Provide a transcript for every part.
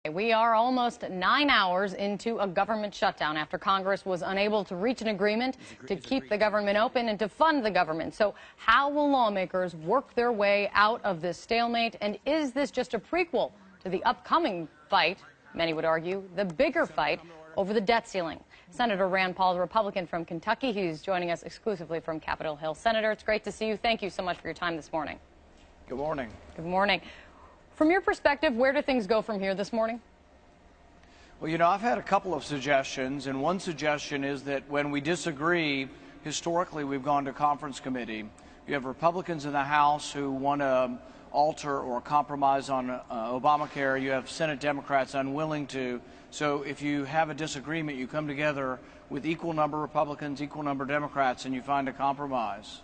We are almost 9 hours into a government shutdown after Congress was unable to reach an agreement to keep the government open and to fund the government. So how will lawmakers work their way out of this stalemate? And is this just a prequel to the upcoming fight, many would argue, the bigger fight over the debt ceiling? Senator Rand Paul, the Republican from Kentucky, he's joining us exclusively from Capitol Hill. Senator, it's great to see you. Thank you so much for your time this morning. Good morning. Good morning. From your perspective, where do things go from here this morning? Well, you know, I've had a couple of suggestions, and one suggestion is that when we disagree, historically we've gone to conference committee. You have Republicans in the House who want to alter or compromise on Obamacare. You have Senate Democrats unwilling to. So if you have a disagreement, you come together with equal number Republicans, equal number Democrats, and you find a compromise.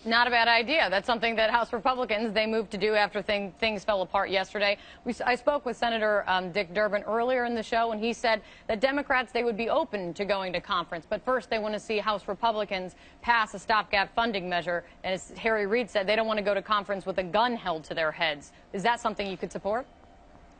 Not a bad idea. That's something that House Republicans, they moved to do after things fell apart yesterday. I spoke with Senator Dick Durbin earlier in the show, and he said that Democrats, they would be open to going to conference. But first, they want to see House Republicans pass a stopgap funding measure. And as Harry Reid said, they don't want to go to conference with a gun held to their heads. Is that something you could support?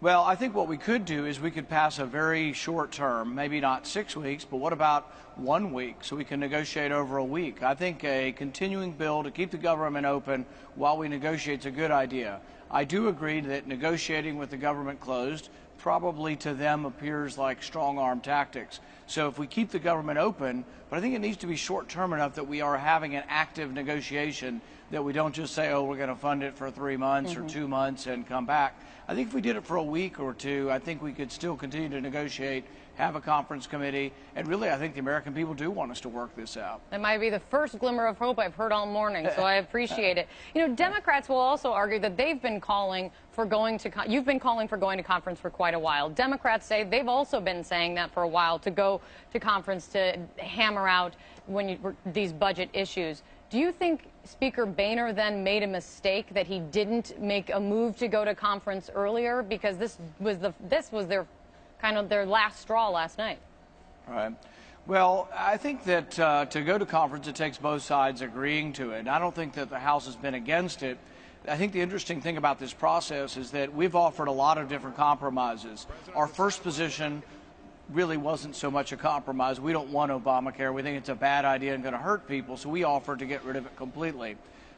Well, I think what we could do is we could pass a very short term, maybe not 6 weeks, but what about 1 week so we can negotiate over a week? I think a continuing bill to keep the government open while we negotiate is a good idea. I do agree that negotiating with the government closed probably to them appears like strong-arm tactics. So if we keep the government open, but I think it needs to be short-term enough that we are having an active negotiation, that we don't just say, oh, we're going to fund it for 3 months or 2 months and come back. I think if we did it for a week or two, I think we could still continue to negotiate, have a conference committee, and really I think the American people do want us to work this out. That might be the first glimmer of hope I've heard all morning, so I appreciate it. You know, Democrats will also argue that they've been calling for you've been calling for going to conference for quite a while. Democrats say they've also been saying that for a while, to go to conference to hammer out these budget issues. Do you think Speaker Boehner then made a mistake that he didn't make a move to go to conference earlier, because this was their kind of their last straw last night? All right. Well, I think that to go to conference, it takes both sides agreeing to it. I don't think that the House has been against it. I think the interesting thing about this process is that we've offered a lot of different compromises. Our first position really wasn't so much a compromise. We don't want Obamacare. We think it's a bad idea and going to hurt people, so we offered to get rid of it completely.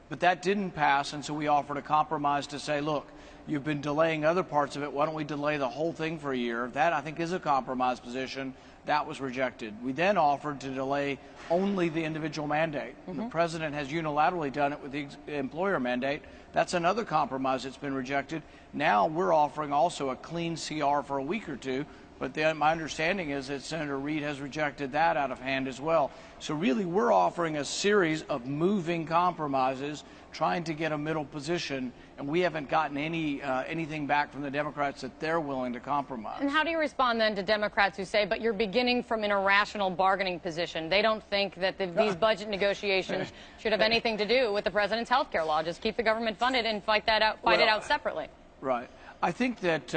But that didn't pass, and so we offered a compromise to say, look, you've been delaying other parts of it. Why don't we delay the whole thing for a year? That, I think, is a compromise position. That was rejected. We then offered to delay only the individual mandate. The president has unilaterally done it with the employer mandate. That's another compromise that's been rejected. Now we're offering also a clean CR for a week or two. But then my understanding is that Senator Reid has rejected that out of hand as well. So really, we're offering a series of moving compromises, trying to get a middle position, and we haven't gotten anything back from the Democrats that they're willing to compromise. And how do you respond then to Democrats who say, but you're beginning from an irrational bargaining position? They don't think that these budget negotiations should have anything to do with the president's health care law. Just keep the government funded and fight it out separately. Right. I think that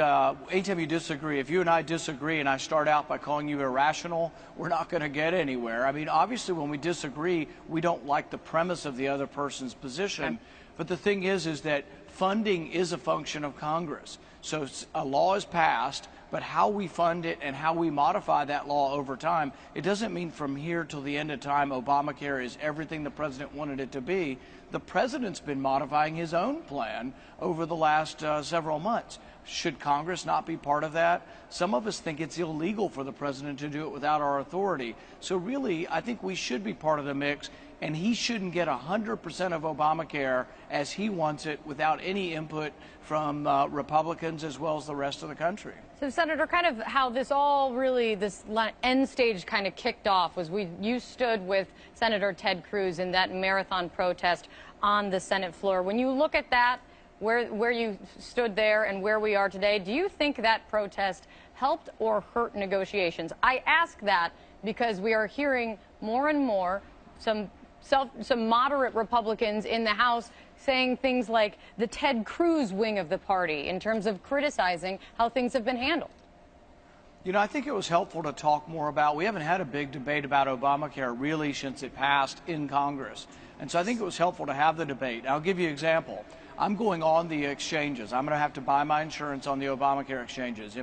anytime you disagree, if you and I disagree and I start out by calling you irrational, we're not going to get anywhere. I mean, obviously, when we disagree, we don't like the premise of the other person's position. Okay. But the thing is that funding is a function of Congress. So a law is passed, but how we fund it and how we modify that law over time, it doesn't mean from here till the end of time Obamacare is everything the president wanted it to be. The president's been modifying his own plan over the last several months. Should Congress not be part of that? Some of us think it's illegal for the president to do it without our authority. So really, I think we should be part of the mix, and he shouldn't get 100% of Obamacare as he wants it without any input from Republicans as well as the rest of the country. So, Senator, kind of how this end stage kind of kicked off was you stood with Senator Ted Cruz in that marathon protest on the Senate floor. When you look at that, where you stood there and where we are today, do you think that protest helped or hurt negotiations? I ask that because we are hearing more and more some moderate Republicans in the House saying things like the Ted Cruz wing of the party in terms of criticizing how things have been handled. You know, I think it was helpful to talk more about, we haven't had a big debate about Obamacare really since it passed in Congress. And so I think it was helpful to have the debate. I'll give you an example. I'm going on the exchanges. I'm going to have to buy my insurance on the Obamacare exchanges.